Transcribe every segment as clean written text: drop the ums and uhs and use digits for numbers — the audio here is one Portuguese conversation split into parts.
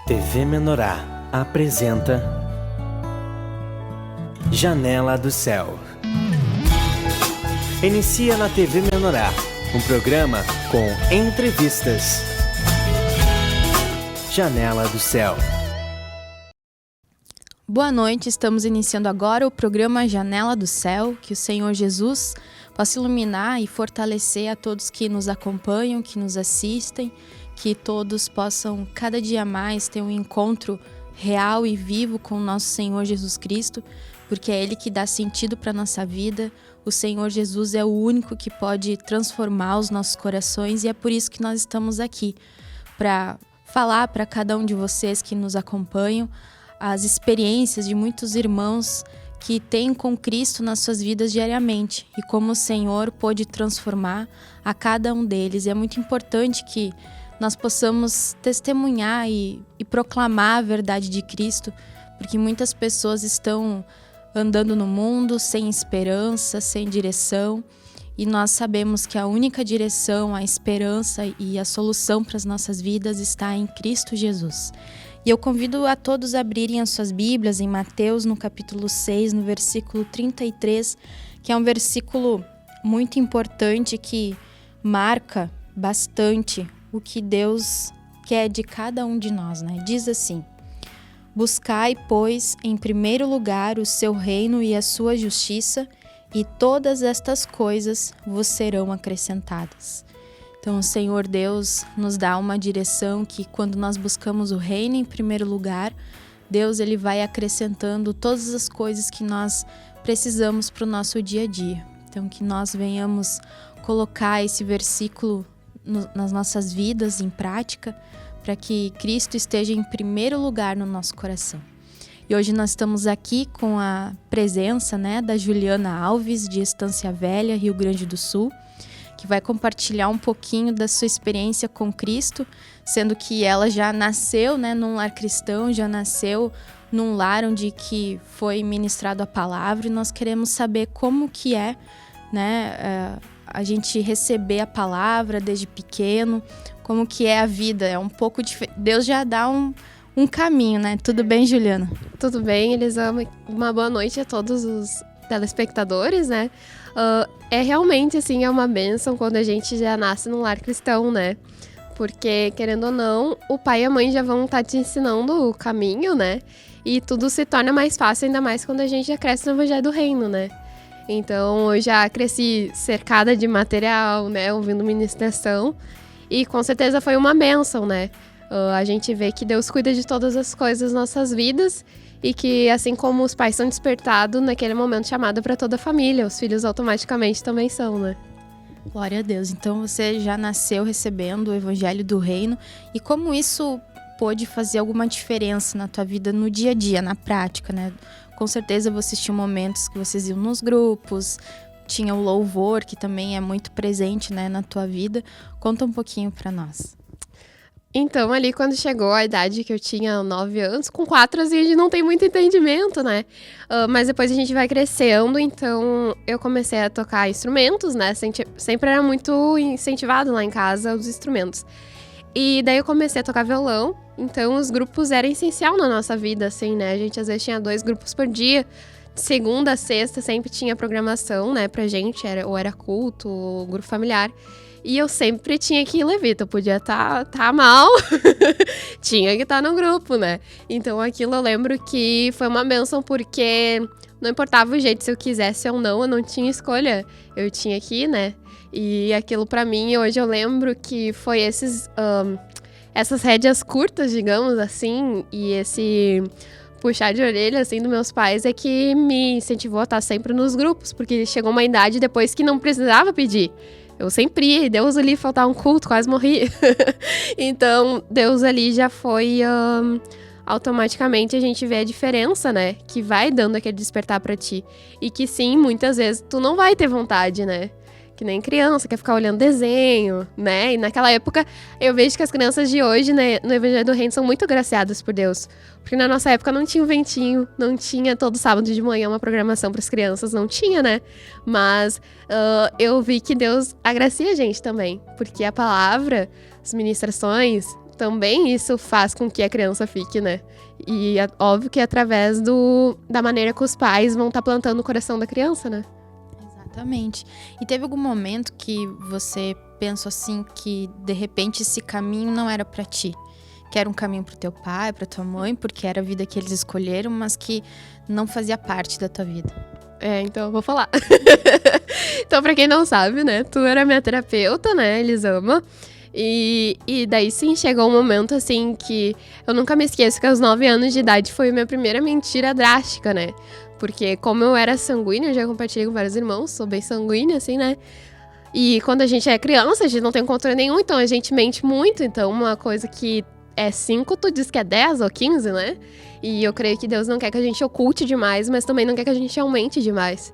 TV Menorá apresenta Janela do Céu. Inicia na TV Menorá, um programa com entrevistas. Janela do Céu. Boa noite, estamos iniciando agora o programa Janela do Céu. Que o Senhor Jesus possa iluminar e fortalecer a todos que nos acompanham, que nos assistem, que todos possam cada dia mais ter um encontro real e vivo com o nosso Senhor Jesus Cristo, porque é Ele que dá sentido para a nossa vida. O Senhor Jesus é o único que pode transformar os nossos corações e é por isso que nós estamos aqui, para falar para cada um de vocês que nos acompanham as experiências de muitos irmãos que têm com Cristo nas suas vidas diariamente e como o Senhor pôde transformar a cada um deles. E é muito importante que nós possamos testemunhar e proclamar a verdade de Cristo, porque muitas pessoas estão andando no mundo sem esperança, sem direção, e nós sabemos que a única direção, a esperança e a solução para as nossas vidas está em Cristo Jesus. E eu convido a todos a abrirem as suas Bíblias em Mateus, no capítulo 6, no versículo 33, que é um versículo muito importante que marca bastante o que Deus quer de cada um de nós, né? Diz assim: buscai, pois, em primeiro lugar o seu reino e a sua justiça, e todas estas coisas vos serão acrescentadas. Então, o Senhor Deus nos dá uma direção que, quando nós buscamos o reino em primeiro lugar, Deus ele vai acrescentando todas as coisas que nós precisamos para o nosso dia a dia. Então, que nós venhamos colocar esse versículo nas nossas vidas em prática, para que Cristo esteja em primeiro lugar no nosso coração. E hoje nós estamos aqui com a presença, da Juliana Alves, de Estância Velha, Rio Grande do Sul, que vai compartilhar um pouquinho da sua experiência com Cristo, sendo que ela já nasceu num lar cristão, já nasceu num lar onde que foi ministrado a palavra, e nós queremos saber como que é, a gente receber a palavra desde pequeno, como que é a vida, é um pouco diferente. Deus já dá um caminho, né? Tudo bem, Juliana? Tudo bem, Elisama. Uma boa noite a todos os telespectadores, né? É realmente, assim, é uma bênção quando a gente já nasce num lar cristão, né? Porque, querendo ou não, o pai e a mãe já vão estar te ensinando o caminho, né? E tudo se torna mais fácil, ainda mais quando a gente já cresce no Evangelho do Reino, né? Então, eu já cresci cercada de material, né? Ouvindo ministração. E, com certeza, foi uma bênção, né? A gente vê que Deus cuida de todas as coisas das nossas vidas e que, assim como os pais são despertados, naquele momento chamado para toda a família, os filhos automaticamente também são, né? Glória a Deus. Então, você já nasceu recebendo o Evangelho do Reino. E como isso pôde fazer alguma diferença na tua vida no dia a dia, na prática, né? Com certeza vocês tinham momentos que vocês iam nos grupos, tinha o louvor, que também é muito presente, na tua vida. Conta um pouquinho para nós. Então, ali quando chegou a idade que eu tinha 9 anos, com 4 assim, a gente não tem muito entendimento, né? Mas depois a gente vai crescendo, então eu comecei a tocar instrumentos, né? Sempre era muito incentivado lá em casa os instrumentos. E daí eu comecei a tocar violão, então os grupos eram essencial na nossa vida, assim, né? A gente às vezes tinha 2 grupos por dia, de segunda a sexta sempre tinha programação, né, pra gente, ou era culto, ou grupo familiar. E eu sempre tinha que ir levita, eu podia tá mal, tinha que estar no grupo, né? Então aquilo eu lembro que foi uma bênção, porque não importava o jeito, se eu quisesse ou não, eu não tinha escolha, eu tinha que ir, né? E aquilo pra mim, hoje eu lembro que foi essas rédeas curtas, digamos assim, e esse puxar de orelha, assim, dos meus pais é que me incentivou a estar sempre nos grupos, porque chegou uma idade depois que não precisava pedir. Eu sempre ia, Deus ali faltar um culto, quase morri. Então, Deus ali já foi... automaticamente a gente vê a diferença, né? Que vai dando aquele despertar pra ti. E que sim, muitas vezes tu não vai ter vontade, né? Que nem criança, quer ficar olhando desenho, né? E naquela época, eu vejo que as crianças de hoje, né, no Evangelho do Reino, são muito agraciadas por Deus. Porque na nossa época não tinha o ventinho, não tinha todo sábado de manhã uma programação para as crianças, não tinha, né? Mas eu vi que Deus agracia a gente também. Porque a palavra, as ministrações, também isso faz com que a criança fique, né? E é óbvio que é através da maneira que os pais vão estar plantando o coração da criança, né? Exatamente. E teve algum momento que você pensou assim que de repente esse caminho não era pra ti? Que era um caminho pro teu pai, pra tua mãe, porque era a vida que eles escolheram, mas que não fazia parte da tua vida? Então eu vou falar. Então, pra quem não sabe, né? Tu era minha terapeuta, né, Elisama? E daí sim, chegou um momento assim que eu nunca me esqueço que aos 9 anos de idade foi a minha primeira mentira drástica, né? Porque como eu era sanguínea, eu já compartilhei com vários irmãos, sou bem sanguínea, assim, né? E quando a gente é criança, a gente não tem controle nenhum, então a gente mente muito. Então uma coisa que é 5, tu diz que é 10 ou 15, né? E eu creio que Deus não quer que a gente oculte demais, mas também não quer que a gente aumente demais.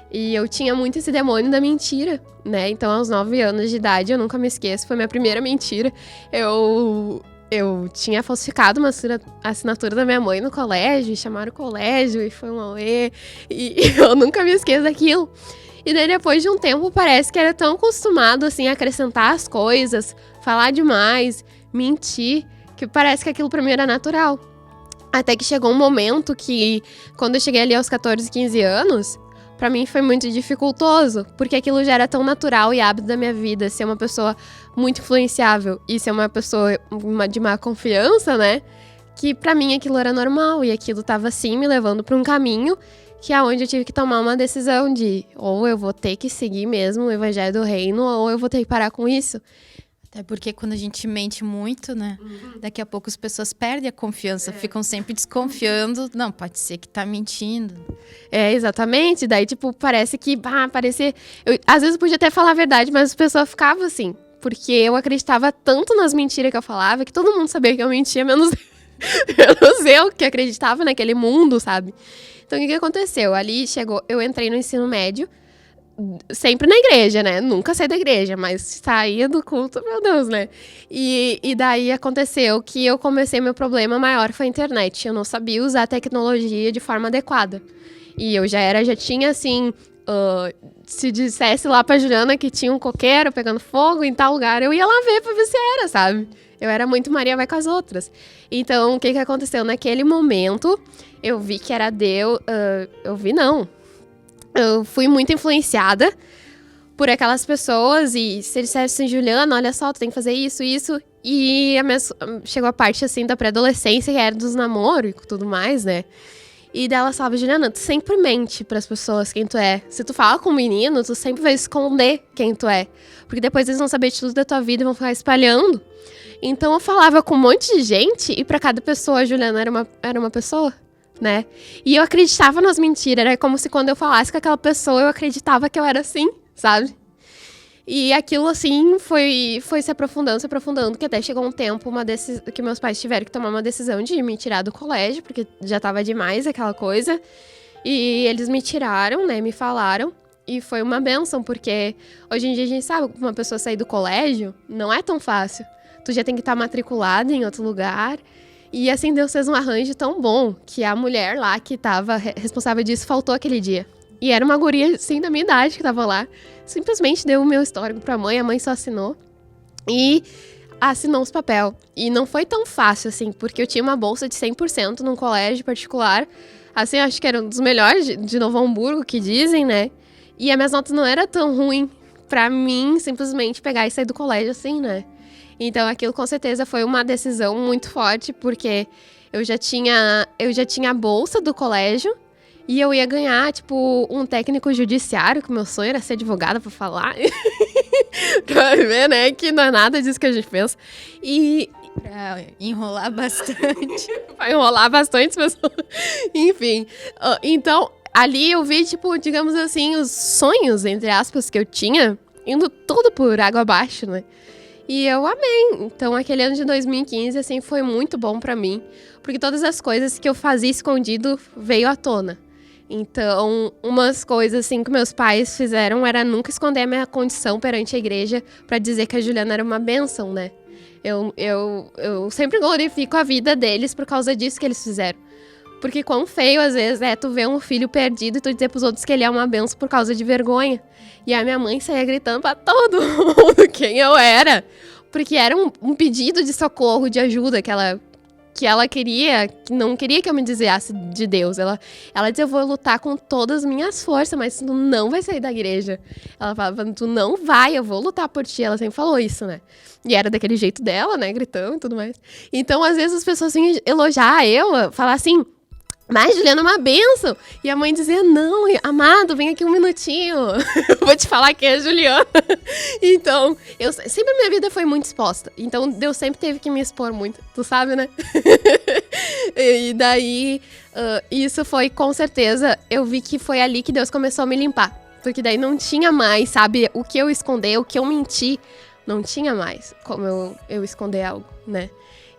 E eu tinha muito esse demônio da mentira, né? Então, aos 9 anos de idade, eu nunca me esqueço, foi minha primeira mentira. Eu tinha falsificado uma assinatura da minha mãe no colégio, chamaram o colégio e foi um auê. E eu nunca me esqueço daquilo. E daí, depois de um tempo, parece que era tão acostumado, assim, a acrescentar as coisas, falar demais, mentir, que parece que aquilo pra mim era natural. Até que chegou um momento que, quando eu cheguei ali aos 14, 15 anos... Pra mim foi muito dificultoso, porque aquilo já era tão natural e hábito da minha vida, ser uma pessoa muito influenciável e ser uma pessoa de má confiança, né? Que pra mim aquilo era normal e aquilo tava assim me levando pra um caminho que é onde eu tive que tomar uma decisão de ou eu vou ter que seguir mesmo o evangelho do reino ou eu vou ter que parar com isso. Até porque quando a gente mente muito, né? Daqui a pouco as pessoas perdem a confiança, ficam sempre desconfiando. Não, pode ser que tá mentindo. Exatamente. Daí, tipo, parece que... às vezes eu podia até falar a verdade, mas as pessoas ficavam assim. Porque eu acreditava tanto nas mentiras que eu falava, que todo mundo sabia que eu mentia, menos eu que acreditava naquele mundo, sabe? Então, o que aconteceu? Ali eu entrei no ensino médio, sempre na igreja, né? Nunca saí da igreja, mas saía do culto, meu Deus, né? E daí aconteceu que eu comecei, meu problema maior foi a internet. Eu não sabia usar a tecnologia de forma adequada. E eu já tinha, assim... se dissesse lá pra Juliana que tinha um coqueiro pegando fogo em tal lugar, eu ia lá ver pra ver se era, sabe? Eu era muito Maria vai com as outras. Então, o que aconteceu? Naquele momento, eu vi que era Deus... Eu fui muito influenciada por aquelas pessoas e se eles dissessem, Juliana, olha só, tu tem que fazer isso. E chegou a parte, assim, da pré-adolescência, que era dos namoros e tudo mais, né? E dela falava, Juliana, tu sempre mente pras pessoas quem tu é. Se tu fala com um menino, tu sempre vai esconder quem tu é. Porque depois eles vão saber de tudo da tua vida e vão ficar espalhando. Então eu falava com um monte de gente e pra cada pessoa a Juliana era uma pessoa. Né? E eu acreditava nas mentiras, era como se quando eu falasse com aquela pessoa, eu acreditava que eu era assim, sabe? E aquilo, assim, foi se aprofundando, que até chegou um tempo que meus pais tiveram que tomar uma decisão de me tirar do colégio, porque já tava demais aquela coisa. E eles me tiraram, né, me falaram, e foi uma bênção, porque hoje em dia a gente sabe que uma pessoa sair do colégio não é tão fácil. Tu já tem que estar matriculada em outro lugar. E assim, Deus fez um arranjo tão bom que a mulher lá que tava responsável disso faltou aquele dia. E era uma guria, assim, da minha idade que tava lá. Simplesmente deu o meu histórico pra mãe, a mãe só assinou. E assinou os papel. E não foi tão fácil, assim, porque eu tinha uma bolsa de 100% num colégio particular. Assim, acho que era um dos melhores de Novo Hamburgo, que dizem, né? E as minhas notas não eram tão ruins pra mim simplesmente pegar e sair do colégio, assim, né? Então, aquilo com certeza foi uma decisão muito forte, porque eu já tinha a bolsa do colégio e eu ia ganhar, tipo, um técnico judiciário, que meu sonho era ser advogada pra falar. Pra ver, né, que não é nada disso que a gente pensa. E... pra enrolar bastante. Vai enrolar bastante, pessoal. Enfim, então, ali eu vi, tipo, digamos assim, os sonhos, entre aspas, que eu tinha, indo tudo por água abaixo, né? E eu amei. Então, aquele ano de 2015, assim, foi muito bom pra mim. Porque todas as coisas que eu fazia escondido veio à tona. Então, umas coisas, assim, que meus pais fizeram era nunca esconder a minha condição perante a igreja pra dizer que a Juliana era uma bênção, né? Eu sempre glorifico a vida deles por causa disso que eles fizeram. Porque quão feio, às vezes, é tu ver um filho perdido e tu dizer pros outros que ele é uma benção por causa de vergonha. E a minha mãe saía gritando pra todo mundo quem eu era. porque era um pedido de socorro, de ajuda que ela queria, que não queria que eu me desviasse de Deus. Ela dizia, eu vou lutar com todas as minhas forças, mas tu não vai sair da igreja. Ela falava, tu não vai, eu vou lutar por ti. Ela sempre falou isso, né? E era daquele jeito dela, né? Gritando e tudo mais. Então, às vezes, as pessoas vinham elogiar eu, falar assim, mas, Juliana, é uma bênção. E a mãe dizia, não, amado, vem aqui um minutinho. Eu vou te falar quem é a Juliana. Então, sempre minha vida foi muito exposta. Então, Deus sempre teve que me expor muito. Tu sabe, né? E daí, isso foi, com certeza, eu vi que foi ali que Deus começou a me limpar. Porque daí não tinha mais, sabe, o que eu esconder, o que eu mentir. Não tinha mais como eu esconder algo, né?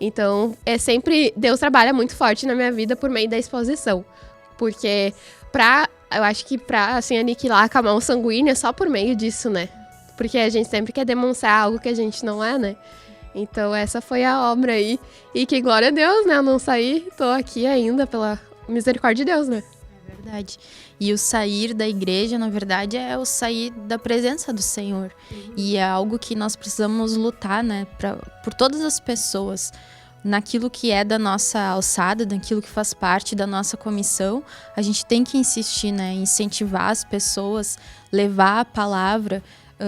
Então, Deus trabalha muito forte na minha vida por meio da exposição. Porque eu acho que pra, assim, aniquilar a camada sanguínea é só por meio disso, né? Porque a gente sempre quer demonstrar algo que a gente não é, né? Então, essa foi a obra aí. E que glória a Deus, né? Eu não saí, tô aqui ainda pela misericórdia de Deus, né? É verdade. E o sair da igreja, na verdade, é o sair da presença do Senhor. E é algo que nós precisamos lutar, né? Por todas as pessoas. Naquilo que é da nossa alçada, naquilo que faz parte da nossa comissão, a gente tem que insistir, né? Incentivar as pessoas, levar a palavra,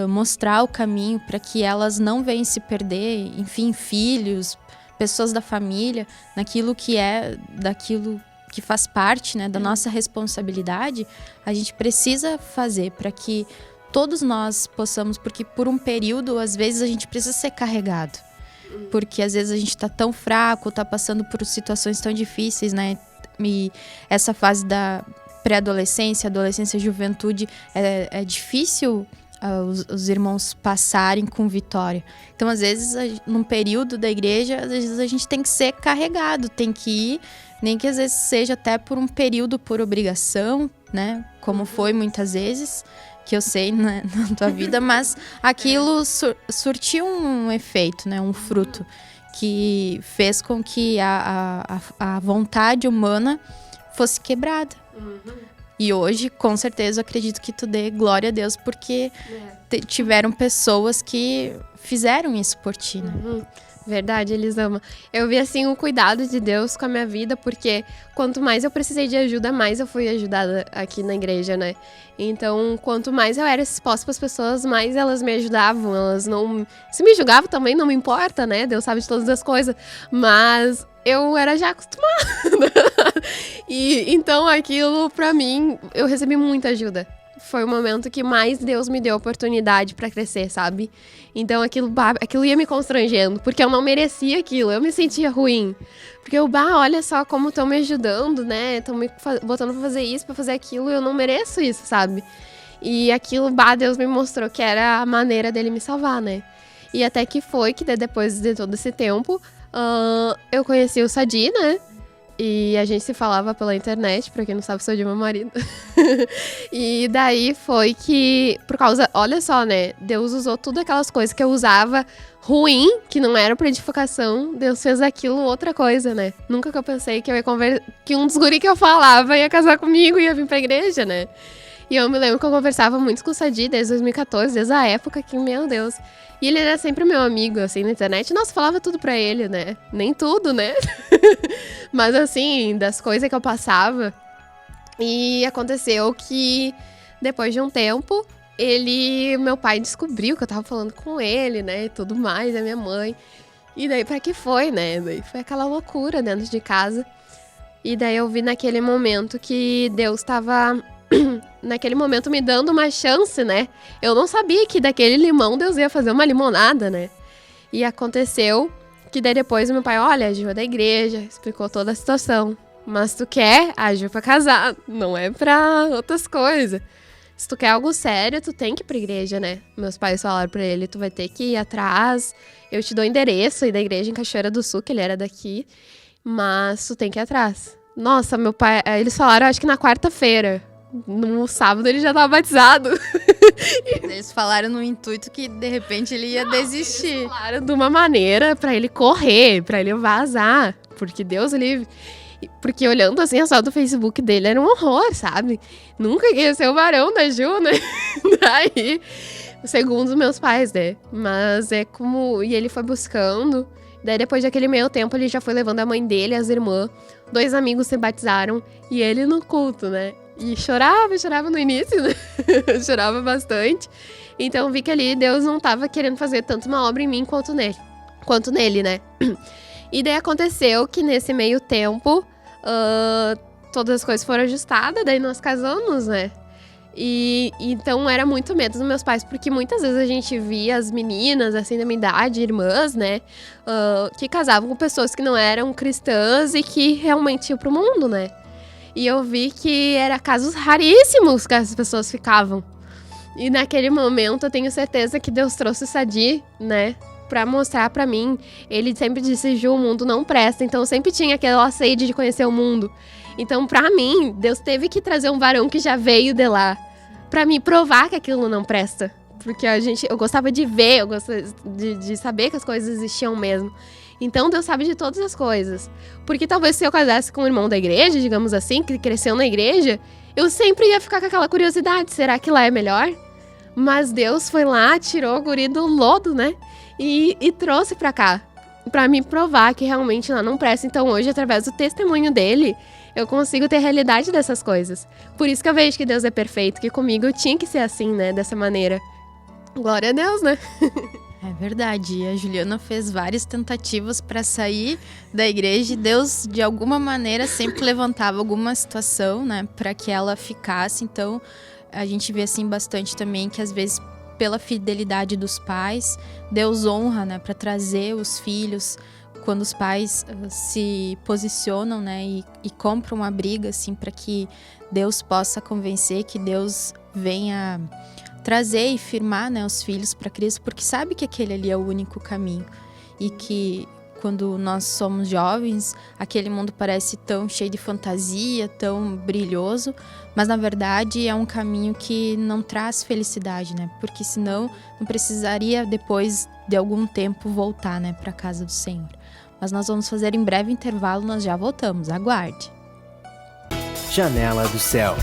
mostrar o caminho para que elas não venham se perder, enfim, filhos, pessoas da família, naquilo que é daquilo que faz parte, né, da nossa responsabilidade. A gente precisa fazer para que todos nós possamos, porque por um período, às vezes, a gente precisa ser carregado. Porque às vezes a gente tá tão fraco, tá passando por situações tão difíceis, né? E essa fase da pré-adolescência, adolescência, juventude, é difícil os irmãos passarem com vitória. Então, às vezes, num período da igreja, às vezes a gente tem que ser carregado, tem que ir, nem que às vezes seja até por um período por obrigação, né? Como foi muitas vezes, que eu sei na tua vida, mas aquilo surtiu um efeito, né? Um fruto que fez com que a vontade humana fosse quebrada. E hoje, com certeza, eu acredito que tu dê glória a Deus, porque tiveram pessoas que fizeram isso por ti, né? Verdade, Elisama. Eu vi, assim, o cuidado de Deus com a minha vida, porque quanto mais eu precisei de ajuda, mais eu fui ajudada aqui na igreja, né? Então, quanto mais eu era exposta para as pessoas, mais elas me ajudavam. Elas não... Se me julgavam também, não me importa, né? Deus sabe de todas as coisas. Mas eu era já acostumada. E então, aquilo, pra mim, eu recebi muita ajuda. Foi o momento que mais Deus me deu oportunidade pra crescer, sabe? Então aquilo ia me constrangendo, porque eu não merecia aquilo, eu me sentia ruim. Porque olha só como estão me ajudando, né? Estão me botando pra fazer isso, pra fazer aquilo, e eu não mereço isso, sabe? E aquilo, Deus me mostrou que era a maneira dele me salvar, né? E até que foi que depois de todo esse tempo, eu conheci o Sadi, né? E a gente se falava pela internet, pra quem não sabe, sou de meu marido. E daí foi que, por causa, olha só, né? Deus usou tudo aquelas coisas que eu usava ruim, que não era pra edificação. Deus fez aquilo outra coisa, né? Nunca que eu pensei que eu ia que um dos guri que eu falava ia casar comigo e ia vir pra igreja, né? E eu me lembro que eu conversava muito com o Sadi desde 2014, desde a época que, meu Deus. E ele era sempre meu amigo, assim, na internet. Nossa, falava tudo pra ele, né? Nem tudo, né? Mas, assim, das coisas que eu passava. E aconteceu que, depois de um tempo, meu pai descobriu que eu tava falando com ele, né? E tudo mais, a minha mãe. E daí, pra que foi, né? Daí foi aquela loucura dentro de casa. E daí eu vi naquele momento que Deus tava... naquele momento me dando uma chance, né? Eu não sabia que daquele limão Deus ia fazer uma limonada, né? E aconteceu que daí depois meu pai, olha, a Ju é da igreja, explicou toda a situação. Mas tu quer a Ju pra casar, não é pra outras coisas. Se tu quer algo sério, tu tem que ir pra igreja, né? Meus pais falaram pra ele, tu vai ter que ir atrás, eu te dou o endereço aí da igreja em Cachoeira do Sul, que ele era daqui, mas tu tem que ir atrás. Nossa, meu pai, eles falaram, acho que na quarta-feira. No sábado ele já tava batizado. Eles falaram no intuito que de repente ele ia desistir. Eles falaram de uma maneira pra ele correr, pra ele vazar. Porque Deus livre. Porque olhando assim a foto do Facebook dele era um horror, sabe? Nunca ia ser o varão da Ju, né? Daí, segundo os meus pais, né? Mas é como... E ele foi buscando. Daí, depois daquele meio tempo, ele já foi levando a mãe dele, as irmãs. 2 amigos se batizaram. E ele no culto, né? E chorava no início, né? Chorava bastante. Então, vi que ali Deus não tava querendo fazer tanto uma obra em mim quanto nele, né? E daí, aconteceu que nesse meio tempo, todas as coisas foram ajustadas. Daí, nós casamos, né? E então era muito medo dos meus pais, porque muitas vezes a gente via as meninas, assim, da minha idade, irmãs, né, que casavam com pessoas que não eram cristãs e que realmente iam pro mundo, né. E eu vi que era casos raríssimos que as pessoas ficavam. E naquele momento eu tenho certeza que Deus trouxe o Sadi, né, pra mostrar pra mim. Ele sempre disse, Ju, o mundo não presta, então eu sempre tinha aquela sede de conhecer o mundo. Então, pra mim, Deus teve que trazer um varão que já veio de lá, pra me provar que aquilo não presta. Porque eu gostava de ver, eu gostava de saber que as coisas existiam mesmo. Então, Deus sabe de todas as coisas. Porque talvez se eu casasse com um irmão da igreja, digamos assim, que cresceu na igreja, eu sempre ia ficar com aquela curiosidade, será que lá é melhor? Mas Deus foi lá, tirou o guri do lodo, né? E trouxe pra cá, pra me provar que realmente lá não presta. Então, hoje, através do testemunho dele, eu consigo ter a realidade dessas coisas. Por isso que eu vejo que Deus é perfeito, que comigo tinha que ser assim, né? Dessa maneira. Glória a Deus, né? É verdade. E a Juliana fez várias tentativas para sair da igreja e Deus, de alguma maneira, sempre levantava alguma situação, né? Para que ela ficasse. Então, a gente vê assim bastante também que às vezes, pela fidelidade dos pais, Deus honra, né? Para trazer os filhos. Quando os pais se posicionam, né, e compram uma briga, assim, para que Deus possa convencer, que Deus venha trazer e firmar, né, os filhos para Cristo, porque sabe que aquele ali é o único caminho. E que quando nós somos jovens, aquele mundo parece tão cheio de fantasia, tão brilhoso, mas na verdade é um caminho que não traz felicidade, né, porque senão não precisaria depois de algum tempo voltar, né, para a casa do Senhor. Mas nós vamos fazer em breve intervalo, nós já voltamos, aguarde. Janela do Céu.